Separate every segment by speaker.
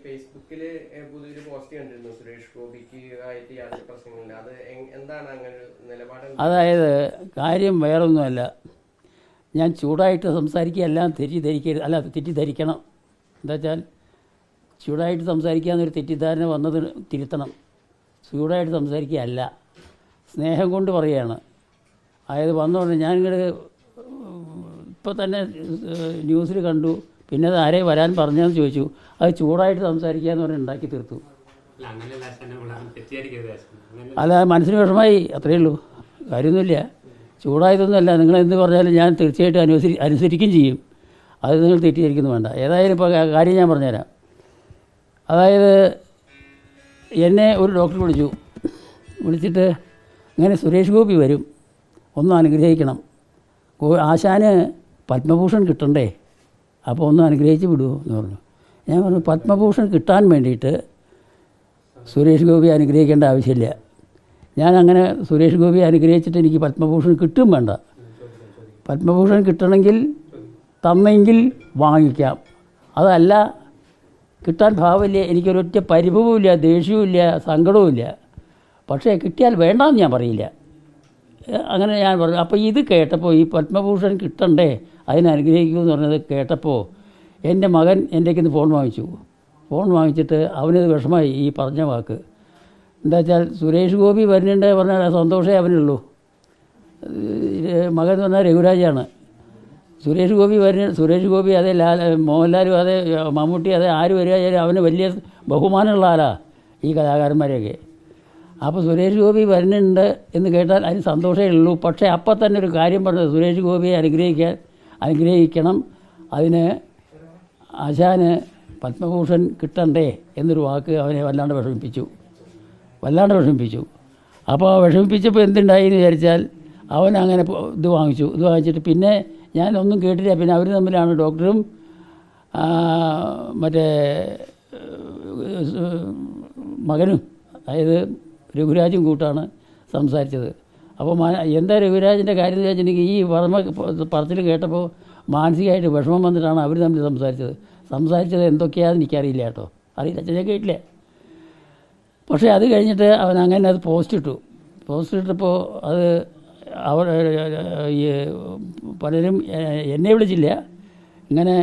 Speaker 1: ഫേസ്ബുക്കിൽ പുതിയൊരു പോസ്റ്റ് കണ്ടിരുന്നു സുരേഷ് ഗോപിക്ക് ആയിട്ട് യാതൊരു പ്രശ്നങ്ങളില്ല. അത് എന്താണ് അങ്ങനെ ഒരു നിലപാട്?
Speaker 2: അതായത് കാര്യം വേറൊന്നുമല്ല, ഞാൻ ചൂടായിട്ട് സംസാരിക്കുക എല്ലാം തെറ്റിദ്ധരിക്കരുത്, അല്ല തെറ്റിദ്ധരിക്കണം. എന്താ വെച്ചാൽ ചൂടായിട്ട് സംസാരിക്കുക എന്നൊരു തെറ്റിദ്ധാരണ വന്നത് തിരുത്തണം. ചൂടായിട്ട് സംസാരിക്കുക അല്ല, സ്നേഹം കൊണ്ട് പറയുകയാണ്. അതായത് വന്നോണ്ട് ഞാനിങ്ങോട്ട് ഇപ്പോൾ തന്നെ ന്യൂസിൽ കണ്ടു, പിന്നെ അത് ആരെ വരാൻ പറഞ്ഞതെന്ന് ചോദിച്ചു. അത് ചൂടായിട്ട് സംസാരിക്കുക എന്ന് പറഞ്ഞ് ഉണ്ടാക്കി തീർത്തു. അല്ല, മനസ്സിന് വിഷമായി, അത്രയേ ഉള്ളൂ, കാര്യമൊന്നുമില്ല. ചൂടായതൊന്നുമല്ല, നിങ്ങൾ എന്ത് പറഞ്ഞാലും ഞാൻ തീർച്ചയായിട്ടും അനുസരിക്കും ചെയ്യും. അത് നിങ്ങൾ തെറ്റിദ്ധരിക്കുന്നു വേണ്ട. ഏതായാലും ഇപ്പോൾ കാര്യം ഞാൻ പറഞ്ഞുതരാം. അതായത് എന്നെ ഒരു ഡോക്ടർ വിളിച്ചിട്ട് ഇങ്ങനെ സുരേഷ് ഗോപി വരും, ഒന്ന് അനുഗ്രഹിക്കണം, ആശാന് പത്മഭൂഷൺ കിട്ടണ്ടേ, അപ്പോൾ ഒന്ന് അനുഗ്രഹിച്ച് വിടുമോ എന്ന് പറഞ്ഞു. ഞാൻ പറഞ്ഞു പത്മഭൂഷൺ കിട്ടാൻ വേണ്ടിയിട്ട് സുരേഷ് ഗോപി അനുഗ്രഹിക്കേണ്ട ആവശ്യമില്ല. ഞാൻ അങ്ങനെ സുരേഷ് ഗോപി അനുഗ്രഹിച്ചിട്ട് എനിക്ക് പത്മഭൂഷൺ കിട്ടും വേണ്ട. പത്മഭൂഷൺ കിട്ടണമെങ്കിൽ തന്നെങ്കിൽ വാങ്ങിക്കാം, അതല്ല കിട്ടാൻ ഭാവമില്ല, എനിക്കൊരൊറ്റ പരിഭവമില്ല, ദേഷ്യവുമില്ല, സങ്കടവുമില്ല. പക്ഷേ കിട്ടിയാൽ വേണ്ടാന്ന് ഞാൻ പറയില്ല. അങ്ങനെ ഞാൻ പറഞ്ഞു. അപ്പോൾ ഇത് കേട്ടപ്പോൾ, ഈ പത്മഭൂഷൺ കിട്ടണ്ടേ അതിനെ അനുഗ്രഹിക്കുമെന്ന് പറഞ്ഞത് കേട്ടപ്പോൾ എൻ്റെ മകൻ എൻ്റെ കയ്യിൽ നിന്ന് ഫോൺ വാങ്ങിച്ചിട്ട് അവനത് വിഷമായി ഈ പറഞ്ഞ വാക്ക്. എന്താ വെച്ചാൽ സുരേഷ് ഗോപി വരുന്നുണ്ട് പറഞ്ഞാൽ സന്തോഷമേ അവനുള്ളൂ. മകൻ എന്ന് പറഞ്ഞാൽ രഘുരാജാണ്. സുരേഷ് ഗോപി അതേ മോഹൻലാലും അതേ മമ്മൂട്ടി അതേ ആര് വരിക അവന് വലിയ ബഹുമാനമുള്ള ആളാണ് ഈ കലാകാരന്മാരെയൊക്കെ. അപ്പോൾ സുരേഷ് ഗോപി വരുന്നുണ്ട് എന്ന് കേട്ടാൽ അതിന് സന്തോഷമേ ഉള്ളൂ. പക്ഷേ അപ്പം തന്നെ ഒരു കാര്യം പറഞ്ഞത്, സുരേഷ് ഗോപിയെ അനുഗ്രഹിക്കണം, അതിന് ആശാന് പത്മഭൂഷൺ കിട്ടണ്ടേ എന്നൊരു വാക്ക് അവനെ വല്ലാണ്ട് വിഷമിപ്പിച്ചു. അപ്പോൾ വിഷമിപ്പിച്ചപ്പോൾ എന്തുണ്ടായി എന്ന് വിചാരിച്ചാൽ അവൻ അങ്ങനെ ഇത് വാങ്ങിച്ചിട്ട് പിന്നെ ഞാനൊന്നും കേട്ടില്ല. പിന്നെ അവർ തമ്മിലാണ്, ഡോക്ടറും മറ്റേ മകനും, അതായത് രഘുരാജും കൂട്ടാണ് സംസാരിച്ചത്. അപ്പോൾ എന്താ രഘുരാജിൻ്റെ കാര്യം എന്ന് വെച്ചിട്ടുണ്ടെങ്കിൽ ഈ പറച്ചിൽ കേട്ടപ്പോൾ മാനസികമായിട്ട് വിഷമം വന്നിട്ടാണ് അവർ തമ്മിൽ സംസാരിച്ചത് എന്തൊക്കെയാണെന്ന് എനിക്കറിയില്ല കേട്ടോ, അറിയില്ല, ഞാൻ കേട്ടില്ല. പക്ഷേ അത് കഴിഞ്ഞിട്ട് അവൻ അങ്ങനെ അത് പോസ്റ്റ് ഇട്ടപ്പോൾ അത് പലരും എന്നെ വിളിച്ചില്ല, ഇങ്ങനെ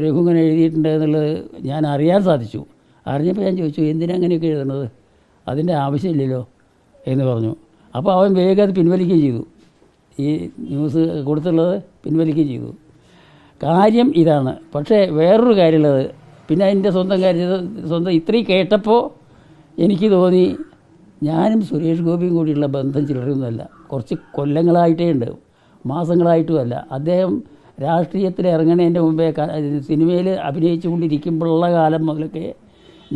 Speaker 2: രഘു ഇങ്ങനെ എഴുതിയിട്ടുണ്ട് എന്നുള്ളത് ഞാൻ അറിയാൻ സാധിച്ചു. അറിഞ്ഞപ്പോൾ ഞാൻ ചോദിച്ചു, എന്തിനാ അങ്ങനെയൊക്കെ എഴുതുന്നത്, അതിൻ്റെ ആവശ്യമില്ലല്ലോ എന്ന് പറഞ്ഞു. അപ്പോൾ അവൻ വേഗം അത് പിൻവലിക്കുകയും ചെയ്തു, ഈ ന്യൂസ് കൊടുത്തുള്ളത് പിൻവലിക്കുകയും ചെയ്തു. കാര്യം ഇതാണ്. പക്ഷേ വേറൊരു കാര്യമുള്ളത്, പിന്നെ എൻ്റെ സ്വന്തം ഇത്രയും കേട്ടപ്പോൾ എനിക്ക് തോന്നി, ഞാനും സുരേഷ് ഗോപിയും കൂടിയുള്ള ബന്ധം ചിലരൊന്നുമല്ല, കുറച്ച് കൊല്ലങ്ങളായിട്ടേ ഉണ്ട്, മാസങ്ങളായിട്ടുമല്ല. അദ്ദേഹം രാഷ്ട്രീയത്തിൽ ഇറങ്ങുന്നതിൻ്റെ മുമ്പേ സിനിമയിൽ അഭിനയിച്ചു കൊണ്ടിരിക്കുമ്പോഴുള്ള കാലം മുതലൊക്കെ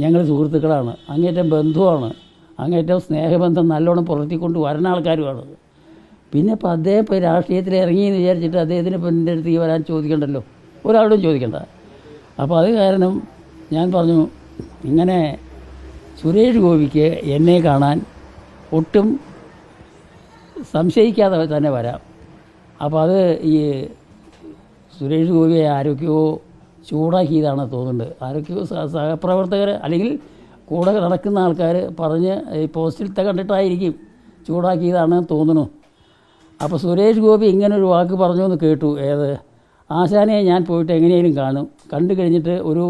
Speaker 2: ഞങ്ങൾ സുഹൃത്തുക്കളാണ്, അങ്ങേറ്റം ബന്ധുവാണ്, അങ്ങേറ്റം സ്നേഹബന്ധം നല്ലോണം പുലർത്തിക്കൊണ്ട് വരുന്ന ആൾക്കാരുമാണ്. പിന്നെ ഇപ്പോൾ അദ്ദേഹം ഇപ്പോൾ രാഷ്ട്രീയത്തിൽ ഇറങ്ങിയെന്ന് വിചാരിച്ചിട്ട് അദ്ദേഹത്തിന് ഇപ്പോൾ എൻ്റെ അടുത്തേക്ക് വരാൻ ചോദിക്കണ്ടല്ലോ, ഒരാളോടും ചോദിക്കണ്ട. അപ്പോൾ അത് കാരണം ഞാൻ പറഞ്ഞു, ഇങ്ങനെ സുരേഷ് ഗോപിക്ക് എന്നെ കാണാൻ ഒട്ടും സംശയിക്കാതെ തന്നെ വരാം. അപ്പോൾ അത് ഈ സുരേഷ് ഗോപിയെ ആരൊക്കെയോ ചൂടാക്കിയതാണ് തോന്നുന്നുണ്ട്. ആരൊക്കെയോ സഹപ്രവർത്തകർ അല്ലെങ്കിൽ കൂടെ നടക്കുന്ന ആൾക്കാർ പറഞ്ഞ് ഈ പോസ്റ്റിലത്തെ കണ്ടിട്ടായിരിക്കും ചൂടാക്കിയതാണ് തോന്നുന്നു. അപ്പോൾ സുരേഷ് ഗോപി ഇങ്ങനൊരു വാക്ക് പറഞ്ഞു എന്ന് കേട്ടു. ആശാനെ ഞാൻ പോയിട്ട് എങ്ങനെയും കാണും, കണ്ടു കഴിഞ്ഞിട്ട് ഒരു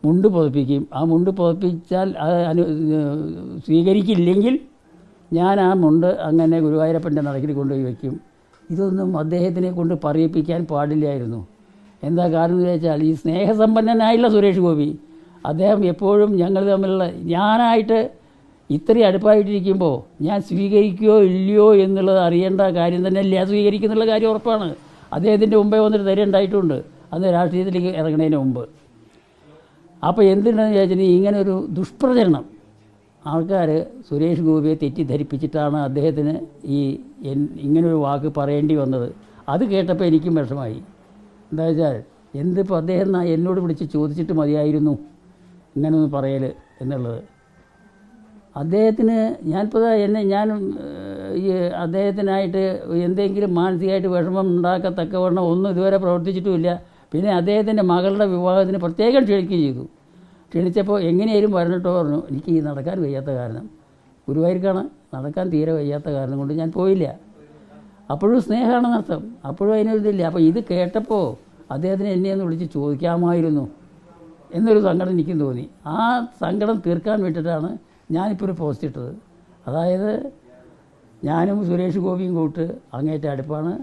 Speaker 2: മുണ്ട് പുതപ്പിക്കും, ആ മുണ്ട് പുതപ്പിച്ചാൽ അത് സ്വീകരിക്കില്ലെങ്കിൽ ഞാൻ ആ മുണ്ട് അങ്ങനെ ഗുരുവായൂരപ്പൻ്റെ നടക്കിൽ കൊണ്ടുപോയി വയ്ക്കും. ഇതൊന്നും അദ്ദേഹത്തിനെ കൊണ്ട് പറയിപ്പിക്കാൻ പാടില്ലായിരുന്നു. എന്താ കാരണം എന്ന് വെച്ചാൽ, ഈ സ്നേഹസമ്പന്നനായുള്ള സുരേഷ് ഗോപി, അദ്ദേഹം എപ്പോഴും ഞങ്ങൾ തമ്മിലുള്ള, ഞാനായിട്ട് ഇത്രയും അടുപ്പായിട്ടിരിക്കുമ്പോൾ ഞാൻ സ്വീകരിക്കുകയോ ഇല്ലയോ എന്നുള്ളത് അറിയേണ്ട കാര്യം തന്നെയല്ല, സ്വീകരിക്കുന്നുള്ള കാര്യം ഉറപ്പാണ്. അദ്ദേഹത്തിൻ്റെ മുമ്പേ വന്നിട്ട് തരേണ്ടായിട്ടുണ്ട് അന്ന് രാഷ്ട്രീയത്തിലേക്ക് ഇറങ്ങുന്നതിന് മുമ്പ്. അപ്പോൾ എന്തുണ്ടെന്ന് വിചാരിച്ചിട്ടുണ്ടെങ്കിൽ ഇങ്ങനെ ഒരു ദുഷ്പ്രചരണം ആൾക്കാർ സുരേഷ് ഗോപിയെ തെറ്റിദ്ധരിപ്പിച്ചിട്ടാണ് അദ്ദേഹത്തിന് ഇങ്ങനൊരു വാക്ക് പറയേണ്ടി വന്നത്. അത് കേട്ടപ്പോൾ എനിക്കും വിഷമായി. എന്താ വെച്ചാൽ, എന്തിപ്പോൾ അദ്ദേഹം എന്നോട് വിളിച്ച് ചോദിച്ചിട്ട് മതിയായിരുന്നു ഇങ്ങനൊന്ന് പറയൽ എന്നുള്ളത്. അദ്ദേഹത്തിന് ഞാൻ ഈ അദ്ദേഹത്തിനായിട്ട് എന്തെങ്കിലും മാനസികമായിട്ട് വിഷമം ഉണ്ടാക്കത്തക്കവണ്ണം ഒന്നും ഇതുവരെ പ്രവർത്തിച്ചിട്ടുമില്ല. പിന്നെ അദ്ദേഹത്തിൻ്റെ മകളുടെ വിവാഹത്തിന് പ്രത്യേകം ക്ഷണിക്കുകയും ചെയ്തു. ക്ഷണിച്ചപ്പോൾ എങ്ങനെയായാലും വരണട്ടോ പറഞ്ഞു. എനിക്ക് ഈ നടക്കാൻ വയ്യാത്ത കാരണം, ഗുരുവായൂർക്കാണ്, നടക്കാൻ തീരെ വയ്യാത്ത കാരണം കൊണ്ട് ഞാൻ പോയില്ല. അപ്പോഴും സ്നേഹമാണെന്നർത്ഥം, അപ്പോഴും അതിനൊരിതില്ല. അപ്പോൾ ഇത് കേട്ടപ്പോൾ അദ്ദേഹത്തിന് എന്നെ ഒന്ന് വിളിച്ച് ചോദിക്കാമായിരുന്നു എന്നൊരു സങ്കടം എനിക്കും തോന്നി. ആ സങ്കടം തീർക്കാൻ വേണ്ടിയിട്ടാണ് ഞാനിപ്പോൾ ഒരു പോസ്റ്റ് ഇട്ടത്. അതായത് ഞാനും സുരേഷ് ഗോപിയും കൂട്ട് അങ്ങേറ്റ അടുപ്പാണ്.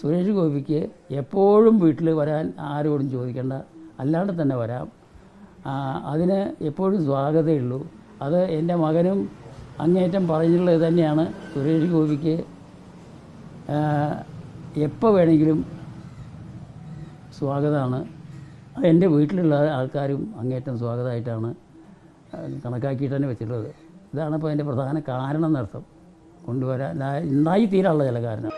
Speaker 2: സുരേഷ് ഗോപിക്ക് എപ്പോഴും വീട്ടിൽ വരാൻ ആരോടും ചോദിക്കേണ്ട, അല്ലാണ്ട് തന്നെ വരാം. അതിന് എപ്പോഴും സ്വാഗതമേ ഉള്ളൂ. അത് എൻ്റെ മകനും അങ്ങേറ്റം പറഞ്ഞിട്ടുള്ളത് തന്നെയാണ്. സുരേഷ് ഗോപിക്ക് എപ്പോൾ വേണമെങ്കിലും സ്വാഗതമാണ്. എൻ്റെ വീട്ടിലുള്ള ആൾക്കാരും അങ്ങേറ്റം സ്വാഗതമായിട്ടാണ് കണക്കാക്കിയിട്ട് തന്നെ വെച്ചിട്ടുള്ളത്. ഇതാണ് ഇപ്പോൾ അതിൻ്റെ പ്രധാന കാരണം എന്നർത്ഥം. കൊണ്ടുവരാൻ ഉണ്ടായി തീരാനുള്ള ചില കാരണം.